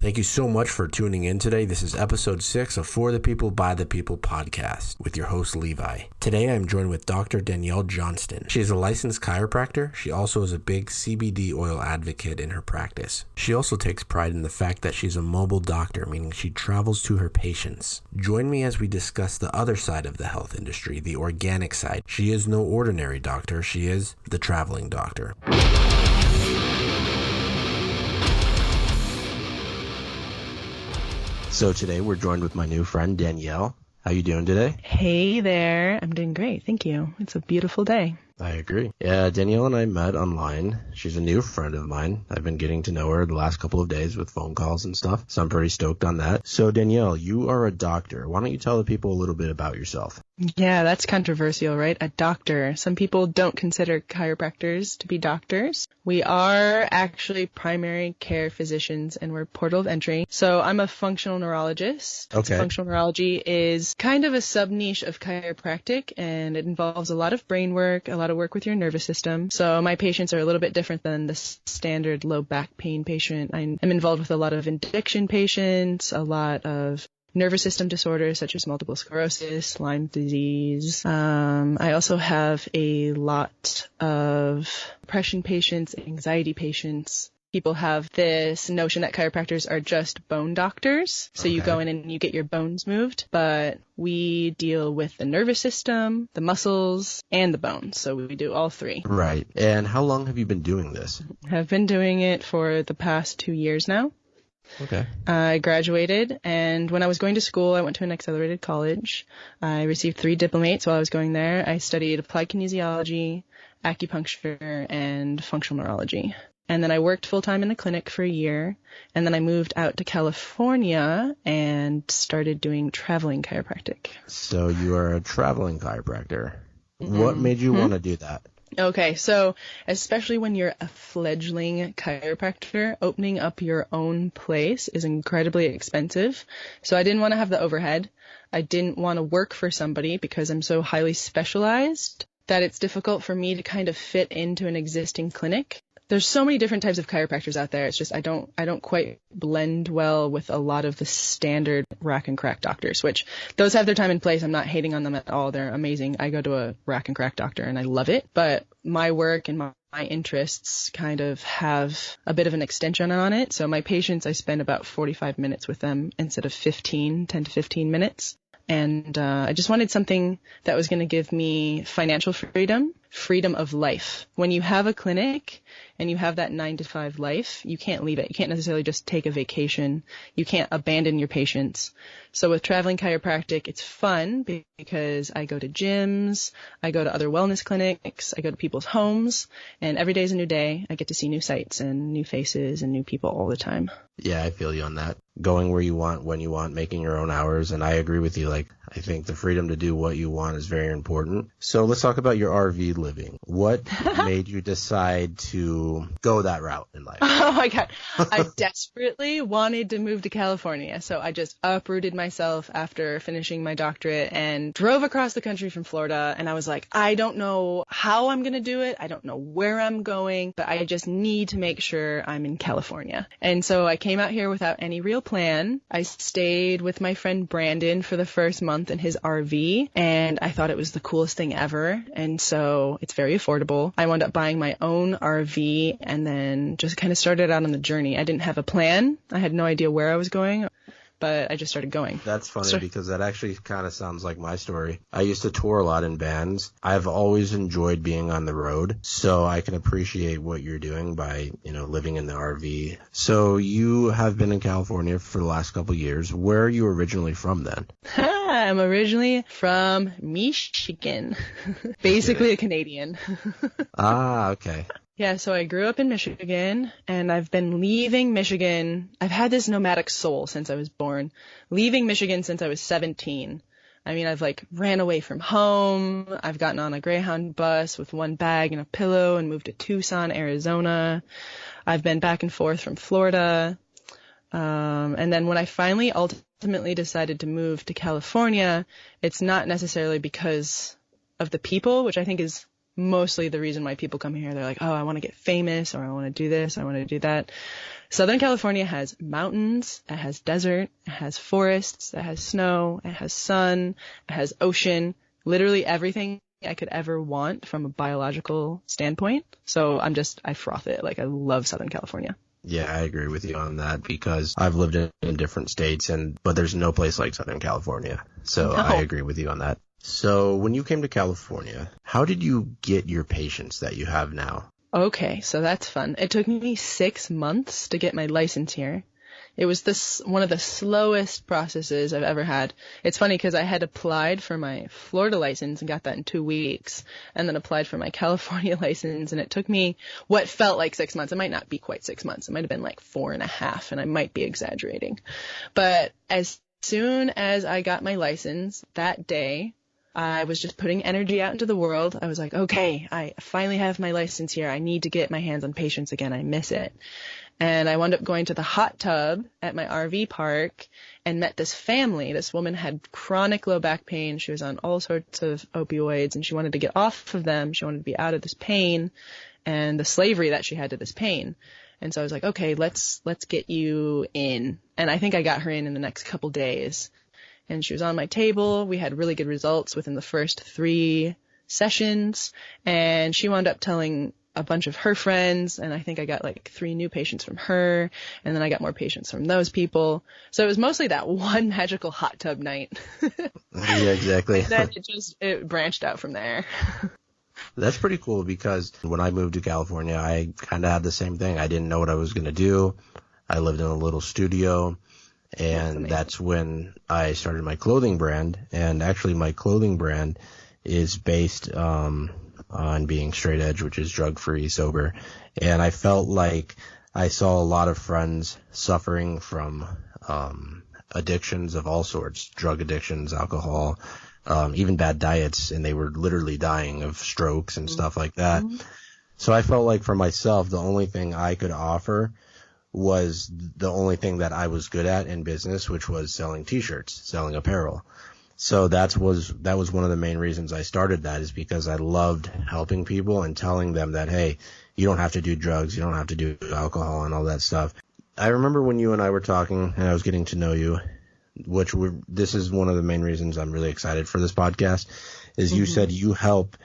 Thank you so much for tuning in today. This is episode 6 of For the People, By the People podcast with your host, Levi. Today, I'm joined with Dr. Danielle Johnston. She is a licensed chiropractor. She also is a big CBD oil advocate in her practice. She also takes pride in the fact that she's a mobile doctor, meaning she travels to her patients. Join me as we discuss the other side of the health industry, the organic side. She is no ordinary doctor. She is the traveling doctor. So today we're joined with my new friend, Danielle. How you doing today? Hey there. I'm doing great. Thank you. It's a beautiful day. I agree. Yeah, Danielle and I met online. She's a new friend of mine. I've been getting to know her the last couple of days with phone calls and stuff, so I'm pretty stoked on that. So Danielle, you are a doctor. Why don't you tell the people a little bit about yourself? Yeah, that's controversial, right? A doctor. Some people don't consider chiropractors to be doctors. We are actually primary care physicians, and we're portal of entry. So I'm a functional neurologist. Okay. Functional neurology is kind of a sub-niche of chiropractic, and it involves a lot of brain work, a lot of work with your nervous system. So my patients are a little bit different than the standard low back pain patient. I'm involved with a lot of addiction patients, a lot of nervous system disorders such as multiple sclerosis, Lyme disease. I also have a lot of depression patients, anxiety patients. People have this notion that chiropractors are just bone doctors. So you go in and you get your bones moved, but we deal with the nervous system, the muscles, and the bones. So we do all three. Right. And how long have you been doing this? I've been doing it for the past 2 years now. Okay. I graduated, and when I was going to school, I went to an accelerated college. I received 3 diplomates while I was going there. I studied applied kinesiology, acupuncture, and functional neurology. And then I worked full-time in a clinic for a year, and then I moved out to California and started doing traveling chiropractic. So you are a traveling chiropractor. What made you want to do that? Okay, so especially when you're a fledgling chiropractor, opening up your own place is incredibly expensive. So I didn't want to have the overhead. I didn't want to work for somebody because I'm so highly specialized that it's difficult for me to kind of fit into an existing clinic. There's so many different types of chiropractors out there. It's just I don't quite blend well with a lot of the standard rack and crack doctors, which those have their time and place. I'm not hating on them at all. They're amazing. I go to a rack and crack doctor and I love it. But my work and my interests kind of have a bit of an extension on it. So my patients, I spend about 45 minutes with them instead of 10 to 15 minutes. And I just wanted something that was going to give me financial freedom of life. When you have a clinic and you have that 9 to 5 life, you can't leave it. You can't necessarily just take a vacation. You can't abandon your patients. So with traveling chiropractic, it's fun because I go to gyms, I go to other wellness clinics, I go to people's homes, and every day is a new day. I get to see new sights and new faces and new people all the time. Yeah, I feel you on that. Going where you want, when you want, making your own hours. And I agree with you. Like, I think the freedom to do what you want is very important. So let's talk about your RV living. What made you decide to go that route in life? Oh my God. I desperately wanted to move to California. So I just uprooted myself after finishing my doctorate and drove across the country from Florida. And I was like, I don't know how I'm going to do it. I don't know where I'm going, but I just need to make sure I'm in California. And so I came out here without any real plan. I stayed with my friend Brandon for the first month in his RV, and I thought it was the coolest thing ever. And so it's very affordable. I wound up buying my own RV and then just kind of started out on the journey. I didn't have a plan. I had no idea where I was going, but I just started going. That's funny because that actually kind of sounds like my story. I used to tour a lot in bands. I've always enjoyed being on the road, so I can appreciate what you're doing by, living in the RV. So you have been in California for the last couple of years. Where are you originally from then? I'm originally from Michigan. Basically a Canadian. Ah, okay. Yeah, so I grew up in Michigan, and I've been leaving Michigan. I've had this nomadic soul since I was born, leaving Michigan since I was 17. I mean, I've ran away from home. I've gotten on a Greyhound bus with one bag and a pillow and moved to Tucson, Arizona. I've been back and forth from Florida. And then when I finally ultimately decided to move to California, it's not necessarily because of the people, which I think is mostly the reason why people come here. They're like, oh, I want to get famous, or I want to do this, I want to do that. Southern California has mountains, it has desert, it has forests, it has snow, it has sun, it has ocean, literally everything I could ever want from a biological standpoint. So I froth it. Like, I love Southern California. Yeah, I agree with you on that because I've lived in different states but there's no place like Southern California. So No. I agree with you on that. So when you came to California, how did you get your patients that you have now? Okay, so that's fun. It took me 6 months to get my license here. It was one of the slowest processes I've ever had. It's funny because I had applied for my Florida license and got that in 2 weeks, and then applied for my California license, and it took me what felt like 6 months. It might not be quite 6 months. It might have been like 4.5, and I might be exaggerating. But as soon as I got my license that day, I was just putting energy out into the world. I was like, okay, I finally have my license here. I need to get my hands on patients again. I miss it. And I wound up going to the hot tub at my RV park and met this family. This woman had chronic low back pain. She was on all sorts of opioids, and she wanted to get off of them. She wanted to be out of this pain and the slavery that she had to this pain. And so I was like, okay, let's get you in. And I think I got her in the next couple days. And she was on my table. We had really good results within the first 3 sessions. And she wound up telling a bunch of her friends. And I think I got like 3 new patients from her. And then I got more patients from those people. So it was mostly that one magical hot tub night. Yeah, exactly. And then it branched out from there. That's pretty cool because when I moved to California, I kind of had the same thing. I didn't know what I was going to do. I lived in a little studio. And that's when I started my clothing brand. And actually my clothing brand is based on being straight edge, which is drug free, sober. And I felt like I saw a lot of friends suffering from addictions of all sorts, drug addictions, alcohol, even bad diets. And they were literally dying of strokes and stuff like that. So I felt like for myself, the only thing I could offer was the only thing that I was good at in business, which was selling t-shirts, selling apparel. So that was one of the main reasons I started that, is because I loved helping people and telling them that, hey, you don't have to do drugs, you don't have to do alcohol and all that stuff. I remember when you and I were talking and I was getting to know you, this is one of the main reasons I'm really excited for this podcast, is you said you help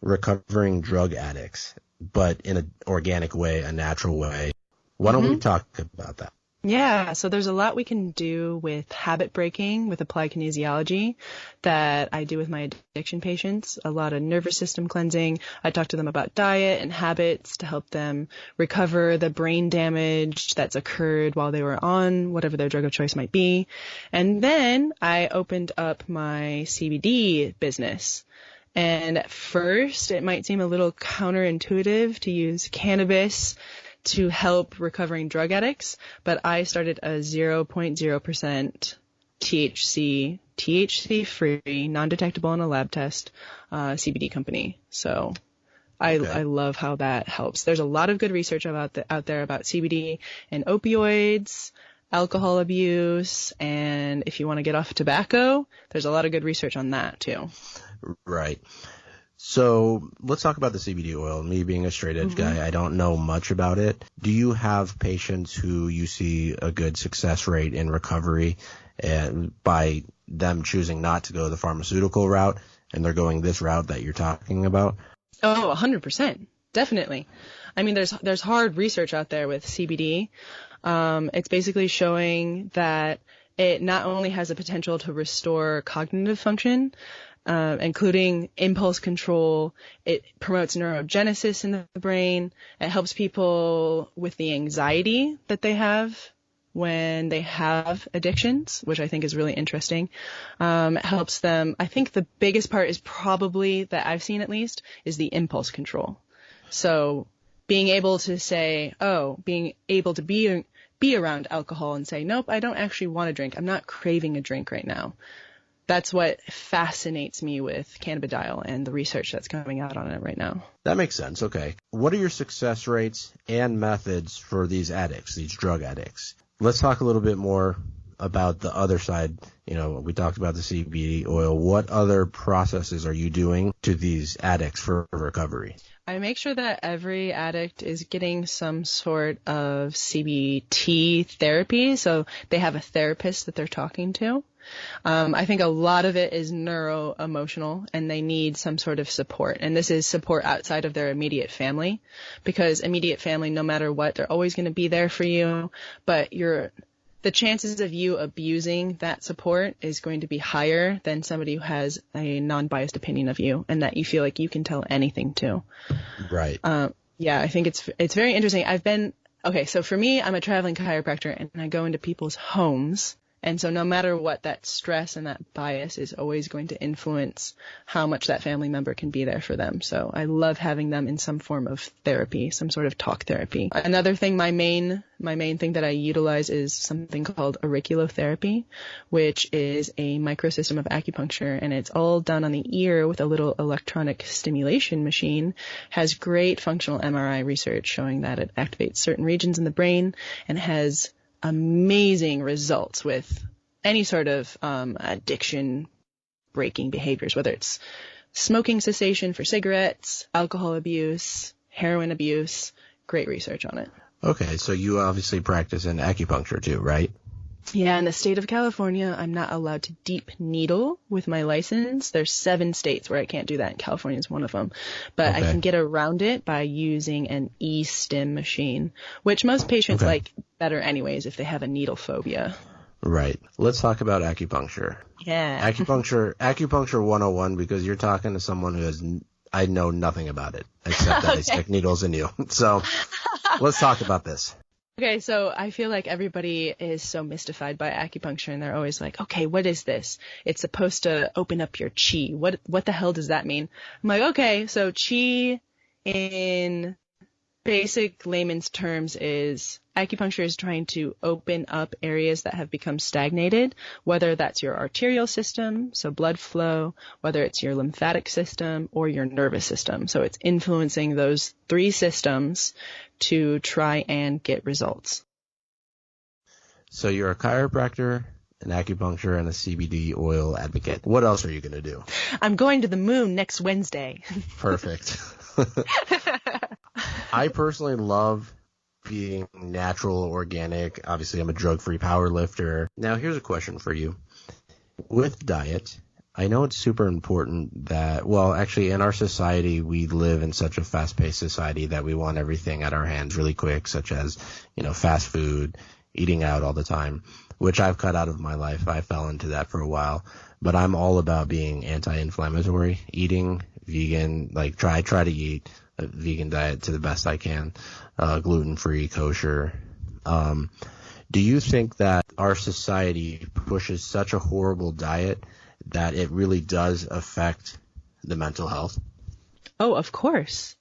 recovering drug addicts, but in an organic way, a natural way. Why don't we talk about that? Yeah, so there's a lot we can do with habit breaking, with applied kinesiology, that I do with my addiction patients. A lot of nervous system cleansing. I talk to them about diet and habits to help them recover the brain damage that's occurred while they were on whatever their drug of choice might be. And then I opened up my CBD business. And at first, it might seem a little counterintuitive to use cannabis to help recovering drug addicts, but I started a 0.0% THC free, non-detectable on a lab test, CBD company. So I love how that helps. There's a lot of good research out there about CBD and opioids, alcohol abuse, and if you want to get off tobacco, there's a lot of good research on that too. Right. So let's talk about the CBD oil. Me being a straight edge guy, I don't know much about it. Do you have patients who you see a good success rate in recovery and by them choosing not to go the pharmaceutical route and they're going this route that you're talking about? Oh, 100%. Definitely. I mean, there's hard research out there with CBD. It's basically showing that it not only has the potential to restore cognitive function, including impulse control. It promotes neurogenesis in the brain. It helps people with the anxiety that they have when they have addictions, which I think is really interesting. It helps them. I think the biggest part is probably, that I've seen at least, is the impulse control. So being able to say, being able to be around alcohol and say, nope, I don't actually want a drink. I'm not craving a drink right now. That's what fascinates me with cannabidiol and the research that's coming out on it right now. That makes sense. Okay. What are your success rates and methods for these addicts, these drug addicts? Let's talk a little bit more about the other side. We talked about the CBD oil. What other processes are you doing to these addicts for recovery? I make sure that every addict is getting some sort of CBT therapy, so they have a therapist that they're talking to. I think a lot of it is neuro-emotional, and they need some sort of support. And this is support outside of their immediate family, because immediate family, no matter what, they're always going to be there for you. But the chances of you abusing that support is going to be higher than somebody who has a non-biased opinion of you and that you feel like you can tell anything to. Right. Yeah, I think it's very interesting. So for me, I'm a traveling chiropractor, and I go into people's homes. And so no matter what, that stress and that bias is always going to influence how much that family member can be there for them. So I love having them in some form of therapy, some sort of talk therapy. Another thing, my main thing that I utilize is something called auriculotherapy, which is a microsystem of acupuncture, and it's all done on the ear with a little electronic stimulation machine. Has great functional MRI research showing that it activates certain regions in the brain and has amazing results with any sort of addiction breaking behaviors, whether it's smoking cessation for cigarettes, alcohol abuse, heroin abuse. Great research on it. Okay, so you obviously practice in acupuncture too, right? Yeah, in the state of California, I'm not allowed to deep needle with my license. There's 7 states where I can't do that, and California is one of them. But I can get around it by using an E-stim machine, which most patients like better anyways if they have a needle phobia. Right. Let's talk about acupuncture. Yeah. Acupuncture 101, because you're talking to someone who I know nothing about it, except that they stick needles in you. So let's talk about this. Okay, so I feel like everybody is so mystified by acupuncture, and they're always like, okay, what is this? It's supposed to open up your chi. What the hell does that mean? I'm like, okay, so chi in basic layman's terms is acupuncture is trying to open up areas that have become stagnated, whether that's your arterial system, so blood flow, whether it's your lymphatic system or your nervous system. So it's influencing those 3 systems to try and get results. So you're a chiropractor, an acupuncture, and a CBD oil advocate. What else are you going to do? I'm going to the moon next Wednesday. Perfect. I personally love being natural, organic. Obviously, I'm a drug-free power lifter. Now, here's a question for you. With diet, I know it's super important that, well, actually, in our society, we live in such a fast-paced society that we want everything at our hands really quick, such as, fast food, eating out all the time, which I've cut out of my life. I fell into that for a while. But I'm all about being anti-inflammatory, eating vegan, try to eat a vegan diet to the best I can, gluten-free, kosher. Do you think that our society pushes such a horrible diet that it really does affect the mental health? Oh, of course.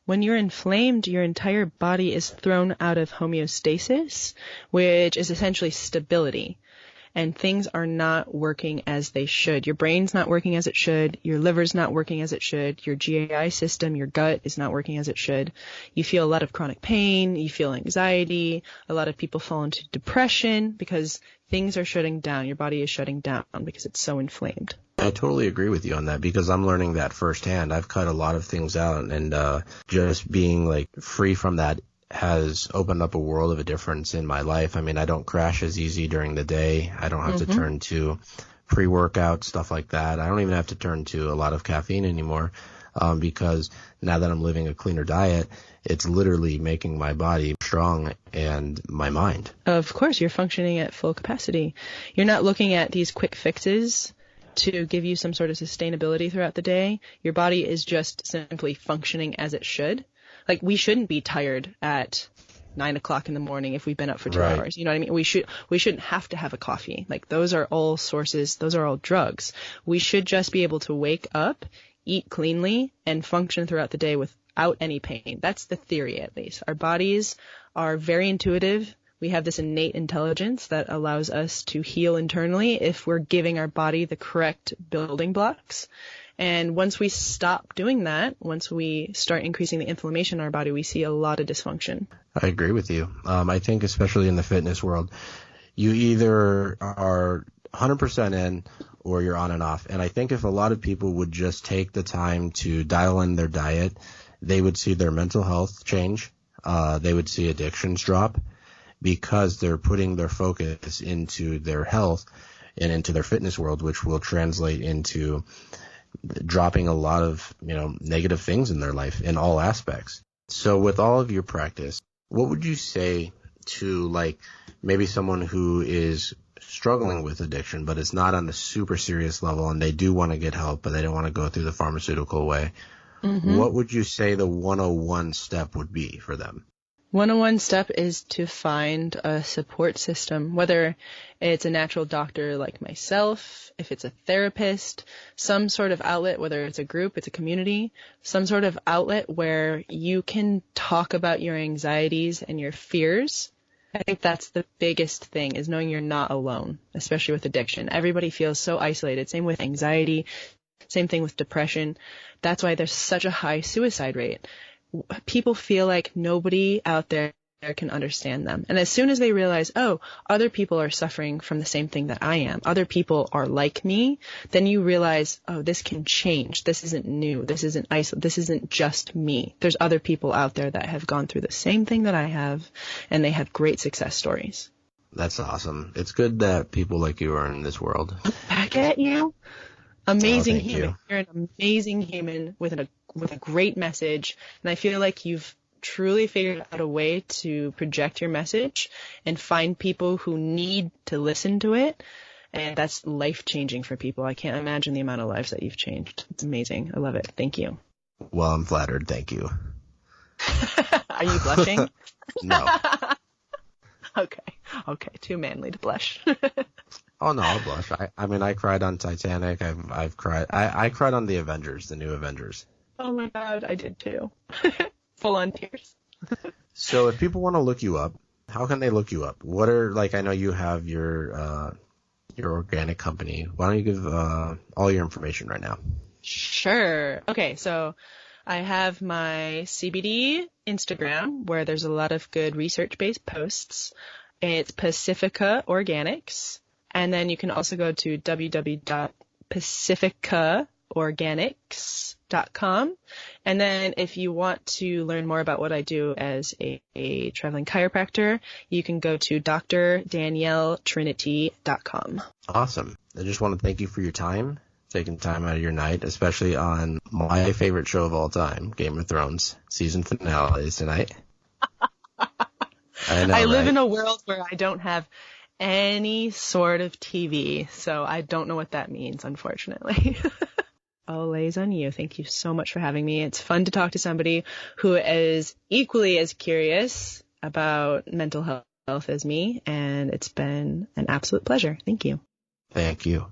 When you're inflamed, your entire body is thrown out of homeostasis, which is essentially stability. And things are not working as they should. Your brain's not working as it should. Your liver's not working as it should. Your GI system, your gut is not working as it should. You feel a lot of chronic pain. You feel anxiety. A lot of people fall into depression because things are shutting down. Your body is shutting down because it's so inflamed. I totally agree with you on that because I'm learning that firsthand. I've cut a lot of things out, and just being free from that has opened up a world of a difference in my life. I mean, I don't crash as easy during the day. I don't have to turn to pre-workout, stuff like that. I don't even have to turn to a lot of caffeine anymore because now that I'm living a cleaner diet, it's literally making my body strong and my mind. Of course, you're functioning at full capacity. You're not looking at these quick fixes to give you some sort of sustainability throughout the day. Your body is just simply functioning as it should. We shouldn't be tired at 9 o'clock in the morning if we've been up for 2 hours. You know what I mean? We shouldn't have to have a coffee. Those are all sources. Those are all drugs. We should just be able to wake up, eat cleanly, and function throughout the day without any pain. That's the theory, at least. Our bodies are very intuitive. We have this innate intelligence that allows us to heal internally if we're giving our body the correct building blocks. And once we stop doing that, once we start increasing the inflammation in our body, we see a lot of dysfunction. I agree with you. I think especially in the fitness world, you either are 100% in or you're on and off. And I think if a lot of people would just take the time to dial in their diet, they would see their mental health change. They would see addictions drop because they're putting their focus into their health and into their fitness world, which will translate into dropping a lot of, negative things in their life in all aspects. So with all of your practice, what would you say to like maybe someone who is struggling with addiction, but it's not on the super serious level and they do want to get help, but they don't want to go through the pharmaceutical way? Mm-hmm. What would you say the 101 step would be for them? 101 step is to find a support system, whether it's a natural doctor like myself, if it's a therapist, some sort of outlet, whether it's a group, it's a community, some sort of outlet where you can talk about your anxieties and your fears. I think that's the biggest thing, is knowing you're not alone, especially with addiction. Everybody feels so isolated. Same with anxiety, same thing with depression. That's why there's such a high suicide rate. People feel like nobody out there can understand them. And as soon as they realize, oh, other people are suffering from the same thing that I am, other people are like me, then you realize, oh, this can change. This isn't new. This isn't this isn't just me. There's other people out there that have gone through the same thing that I have, and they have great success stories. That's awesome. It's good that people like you are in this world. Back at you. Amazing human. You're an amazing human with a great message. And I feel like you've truly figured out a way to project your message and find people who need to listen to it. And that's life-changing for people. I can't imagine the amount of lives that you've changed. It's amazing. I love it. Thank you. Well, I'm flattered. Thank you. Are you blushing? No. Okay. Too manly to blush. Oh no, I'll blush. I cried on Titanic. I've cried. I cried on the Avengers, the new Avengers. Oh my God, I did too. Full on tears. So if people want to look you up, how can they look you up? What are, I know you have your organic company. Why don't you give all your information right now? Sure. Okay, so I have my CBD Instagram where there's a lot of good research-based posts. It's Pacifica Organics. And then you can also go to www.pacificaorganics.com. And then if you want to learn more about what I do as a traveling chiropractor, you can go to drdanielletrinity.com. Awesome. I just want to thank you for your time, taking time out of your night, especially on my favorite show of all time, Game of Thrones. Season finale is tonight. I live in a world where I don't have any sort of TV, so I don't know what that means, unfortunately. All lays on you. Thank you so much for having me. It's fun to talk to somebody who is equally as curious about mental health as me, and it's been an absolute pleasure. Thank you. Thank you.